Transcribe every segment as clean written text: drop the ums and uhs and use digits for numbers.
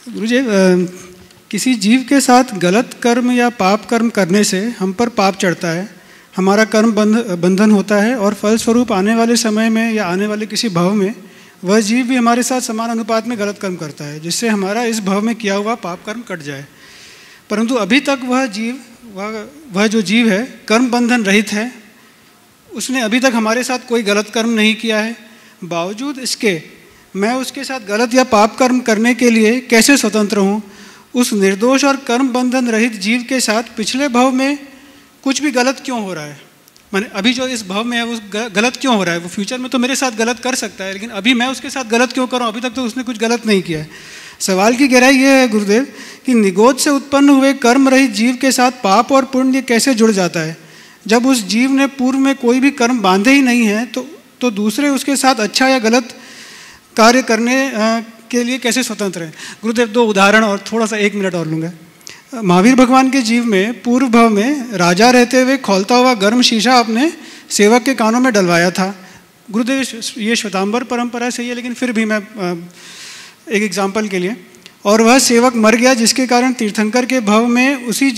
गुरुजी, किसी जीव के साथ गलत कर्म या पाप कर्म करने से हम पर पाप चढ़ता है, हमारा कर्म बंधन होता है और फलस्वरूप आने वाले समय में या आने वाले किसी भव में वह जीव भी हमारे साथ समान अनुपात में गलत कर्म करता है, जिससे हमारा इस भव में किया हुआ पाप कर्म कट जाए। परंतु अभी तक वह जो जीव है कर्म बंधन रहित है, उसने अभी तक हमारे साथ कोई गलत कर्म नहीं किया है। बावजूद इसके मैं उसके साथ गलत या पाप कर्म करने के लिए कैसे स्वतंत्र हूँ? उस निर्दोष और कर्म बंधन रहित जीव के साथ पिछले भव में कुछ भी गलत क्यों हो रहा है? माने अभी जो इस भव में है वो गलत क्यों हो रहा है? वो फ्यूचर में तो मेरे साथ गलत कर सकता है, लेकिन अभी मैं उसके साथ गलत क्यों कर रहा हूँ? अभी तक तो उसने कुछ गलत नहीं किया है। सवाल की गहराई ये है गुरुदेव कि निगोद से उत्पन्न हुए कर्म रहित जीव के साथ पाप और पुण्य कैसे जुड़ जाता है? जब उस जीव ने पूर्व में कोई भी कर्म बांधे ही नहीं है तो दूसरे उसके साथ अच्छा या गलत कार्य करने के लिए कैसे स्वतंत्र है? गुरुदेव, दो उदाहरण और थोड़ा सा 1 मिनट और लूँगा। महावीर भगवान के जीव में पूर्व भव में राजा रहते हुए खौलता हुआ गर्म शीशा अपने सेवक के कानों में डलवाया था। गुरुदेव, ये श्वेतांबर परंपरा से ही है, लेकिन फिर भी मैं एक एग्जाम्पल के लिए, और वह सेवक मर गया, जिसके कारण तीर्थंकर के भव में उसी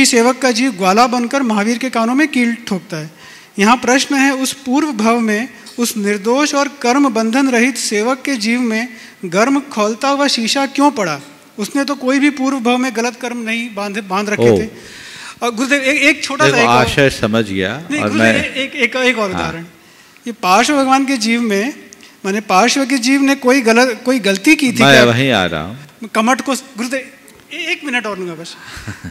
सेवक का जीव ग्वाला बनकर महावीर के कानों में कील ठोकता है। यहाँ प्रश्न है, उस पूर्व भव में उस निर्दोष और कर्म बंधन रहित सेवक के जीव में गर्म खौलता हुआ शीशा क्यों पड़ा? उसने तो कोई भी पूर्व भव में गलत कर्म नहीं बांध रखे थे। और गुरुदेव, एक छोटा सा आशय समझ गया। और मैं एक और उदाहरण, ये पार्श्व भगवान के जीव में, माने पार्श्व के जीव ने कोई गलती की थी। मैं वहीं आ रहा हूँ। कमठ को, गुरुदेव 1 मिनट और लूँगा बस।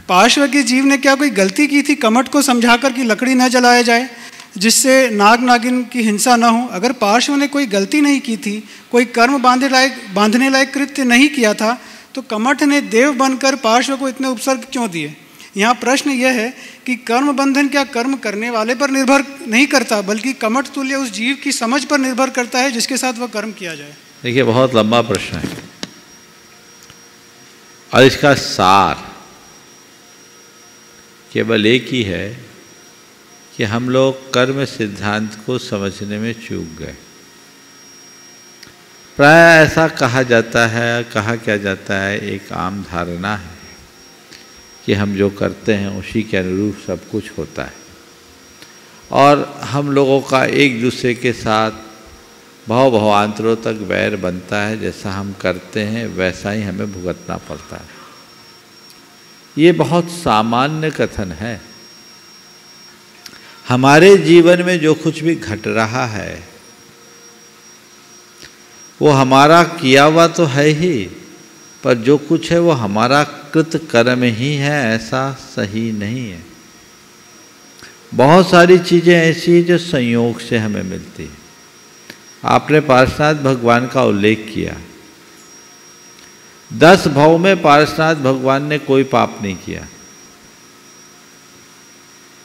पार्श्व के जीव ने क्या कोई गलती की थी कमठ को समझाकर कि लकड़ी न जलाया जाए, जिससे नाग नागिन की हिंसा न हो? अगर पार्श्व ने कोई गलती नहीं की थी, कोई कर्म बांधने लायक कृत्य नहीं किया था, तो कमठ ने देव बनकर पार्श्व को इतने उपसर्ग क्यों दिए? यहाँ प्रश्न यह है कि कर्म बंधन क्या कर्म करने वाले पर निर्भर नहीं करता, बल्कि कमठ तुल्य उस जीव की समझ पर निर्भर करता है जिसके साथ वह कर्म किया जाए? देखिए, बहुत लंबा प्रश्न है और इसका सार केवल एक ही है कि हम लोग कर्म सिद्धांत को समझने में चूक गए। प्राय ऐसा कहा जाता है, कहा क्या जाता है, एक आम धारणा है कि हम जो करते हैं उसी के अनुरूप सब कुछ होता है और हम लोगों का एक दूसरे के साथ भवांतरों तक वैर बनता है। जैसा हम करते हैं वैसा ही हमें भुगतना पड़ता है। ये बहुत सामान्य कथन है। हमारे जीवन में जो कुछ भी घट रहा है वो हमारा किया हुआ तो है ही, पर जो कुछ है वो हमारा कृत कर्म ही है, ऐसा सही नहीं है। बहुत सारी चीज़ें ऐसी हैं जो संयोग से हमें मिलती है। आपने पार्श्वनाथ भगवान का उल्लेख किया। 10 भव में पार्श्वनाथ भगवान ने कोई पाप नहीं किया,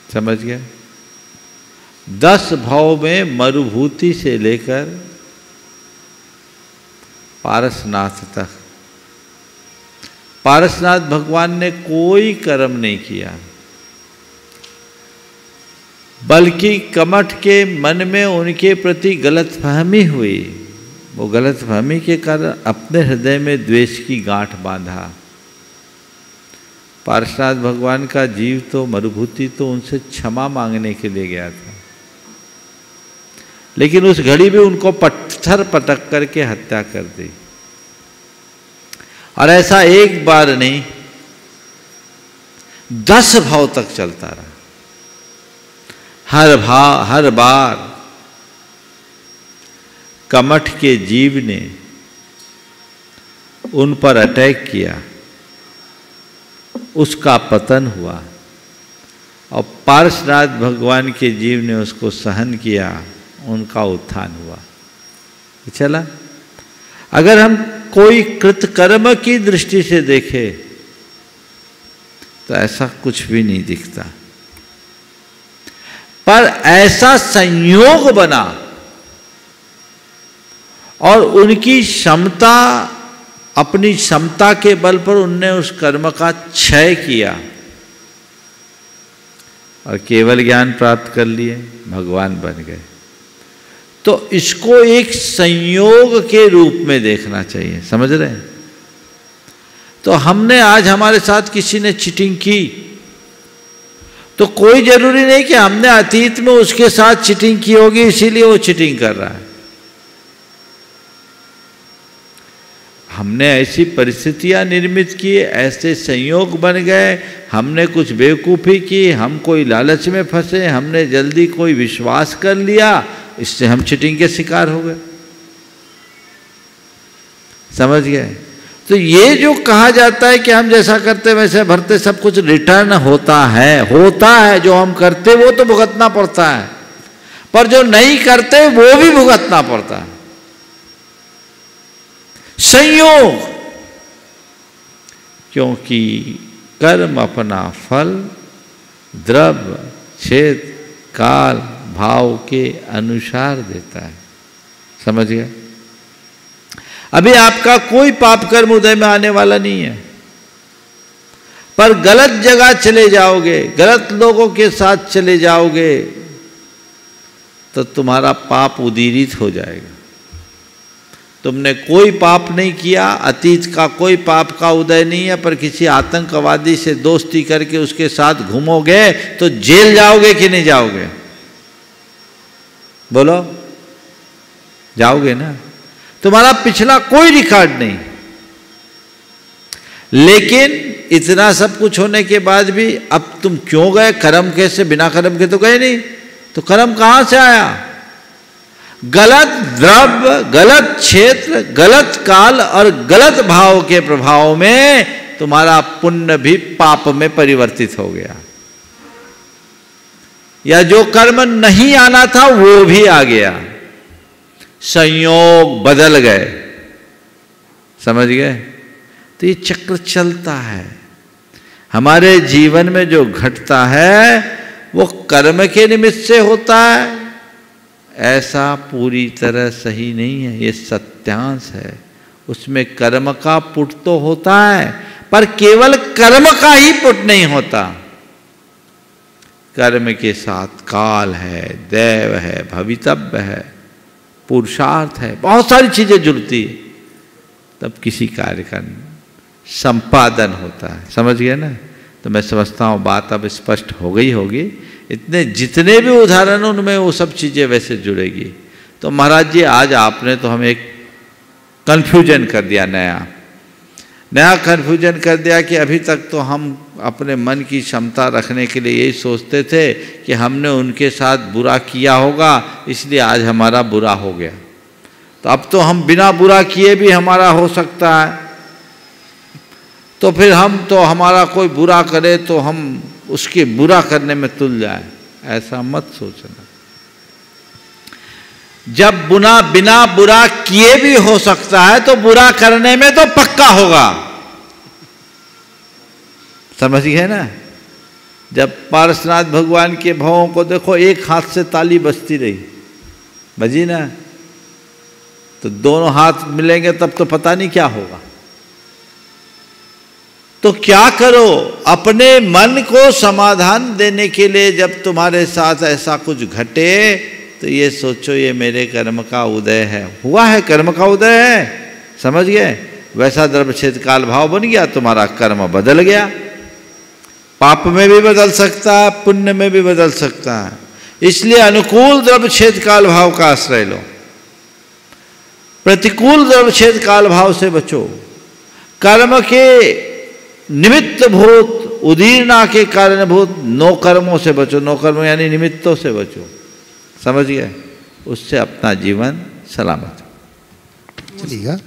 समझ गए? 10 भव में मरुभूति से लेकर पारसनाथ तक पारसनाथ भगवान ने कोई कर्म नहीं किया, बल्कि कमठ के मन में उनके प्रति गलतफहमी हुई। वो गलतफहमी के कारण अपने हृदय में द्वेष की गांठ बांधा। पार्श्वनाथ भगवान का जीव तो मरुभूति तो उनसे क्षमा मांगने के लिए गया था, लेकिन उस घड़ी में उनको पत्थर पटक करके हत्या कर दी। और ऐसा एक बार नहीं, 10 भाव तक चलता रहा। हर बार कमठ के जीव ने उन पर अटैक किया, उसका पतन हुआ और पार्श्वनाथ भगवान के जीव ने उसको सहन किया, उनका उत्थान हुआ। चला, अगर हम कोई कृतकर्म की दृष्टि से देखें तो ऐसा कुछ भी नहीं दिखता, पर ऐसा संयोग बना और उनकी क्षमता, अपनी क्षमता के बल पर उनने उस कर्म का क्षय किया और केवल ज्ञान प्राप्त कर लिए, भगवान बन गए। तो इसको एक संयोग के रूप में देखना चाहिए, समझ रहे हैं? तो हमने आज हमारे साथ किसी ने चीटिंग की, तो कोई जरूरी नहीं कि हमने अतीत में उसके साथ चीटिंग की होगी इसीलिए वो चीटिंग कर रहा है। हमने ऐसी परिस्थितियां निर्मित की, ऐसे संयोग बन गए, हमने कुछ बेवकूफ़ी की, हम कोई लालच में फंसे, हमने जल्दी कोई विश्वास कर लिया, इससे हम चीटिंग के शिकार हो गए। समझ गए? तो ये जो कहा जाता है कि हम जैसा करते वैसे भरते, सब कुछ रिटर्न होता है। जो हम करते वो तो भुगतना पड़ता है, पर जो नहीं करते वो भी भुगतना पड़ता है। संयोग, क्योंकि कर्म अपना फल द्रव्य क्षेत्र काल भाव के अनुसार देता है। समझ गए? अभी आपका कोई पाप कर्म उदय में आने वाला नहीं है, पर गलत जगह चले जाओगे, गलत लोगों के साथ चले जाओगे, तो तुम्हारा पाप उदीरित हो जाएगा। तुमने कोई पाप नहीं किया, अतीत का कोई पाप का उदय नहीं है, पर किसी आतंकवादी से दोस्ती करके उसके साथ घूमोगे तो जेल जाओगे कि नहीं जाओगे? बोलो, जाओगे ना? तुम्हारा पिछला कोई रिकॉर्ड नहीं, लेकिन इतना सब कुछ होने के बाद भी अब तुम क्यों गए? कर्म कैसे? बिना कर्म के तो गए नहीं, तो कर्म कहां से आया? गलत द्रव्य, गलत क्षेत्र, गलत काल और गलत भाव के प्रभाव में तुम्हारा पुण्य भी पाप में परिवर्तित हो गया, या जो कर्म नहीं आना था वो भी आ गया। संयोग बदल गए। समझ गए? तो ये चक्र चलता है। हमारे जीवन में जो घटता है वो कर्म के निमित्त से होता है, ऐसा पूरी तरह सही नहीं है, ये सत्यांश है। उसमें कर्म का पुट तो होता है, पर केवल कर्म का ही पुट नहीं होता। कर्म के साथ काल है, दैव है, भवितव्य है, पुरुषार्थ है, बहुत सारी चीजें जुड़ती है, तब किसी कार्य का संपादन होता है। समझ गए ना? तो मैं समझता हूँ बात अब स्पष्ट हो गई होगी। इतने जितने भी उदाहरण उनमें वो सब चीज़ें वैसे जुड़ेगी। तो महाराज जी आज आपने तो हमें एक कन्फ्यूजन कर दिया, नया कन्फ्यूजन कर दिया कि अभी तक तो हम अपने मन की क्षमता रखने के लिए यही सोचते थे कि हमने उनके साथ बुरा किया होगा इसलिए आज हमारा बुरा हो गया। तो अब तो हम बिना बुरा किए भी हमारा हो सकता है, तो फिर हमारा कोई बुरा करे तो हम उसके बुरा करने में तुल जाए। ऐसा मत सोचना। जब बिना बुरा किए भी हो सकता है तो बुरा करने में तो पक्का होगा। समझ गए ना? जब पारसनाथ भगवान के भावों को देखो, एक हाथ से ताली बजती रही, बजी ना, तो दोनों हाथ मिलेंगे तब तो पता नहीं क्या होगा। तो क्या करो, अपने मन को समाधान देने के लिए जब तुम्हारे साथ ऐसा कुछ घटे तो ये सोचो ये मेरे कर्म का उदय है, हुआ है, कर्म का उदय है। समझ गए? वैसा द्रव्य क्षेत्र काल भाव बन गया, तुम्हारा कर्म बदल गया। पाप में भी बदल सकता है, पुण्य में भी बदल सकता है। इसलिए अनुकूल द्रव्य क्षेत्र काल भाव का आश्रय लो, प्रतिकूल द्रव्य क्षेत्र काल भाव से बचो। कर्म के निमित्त भूत, उदीरना के कारणभूत नो कर्मों से बचो। नो कर्म यानी निमित्तों से बचो। समझ गए? उससे अपना जीवन सलामत। चलिएगा।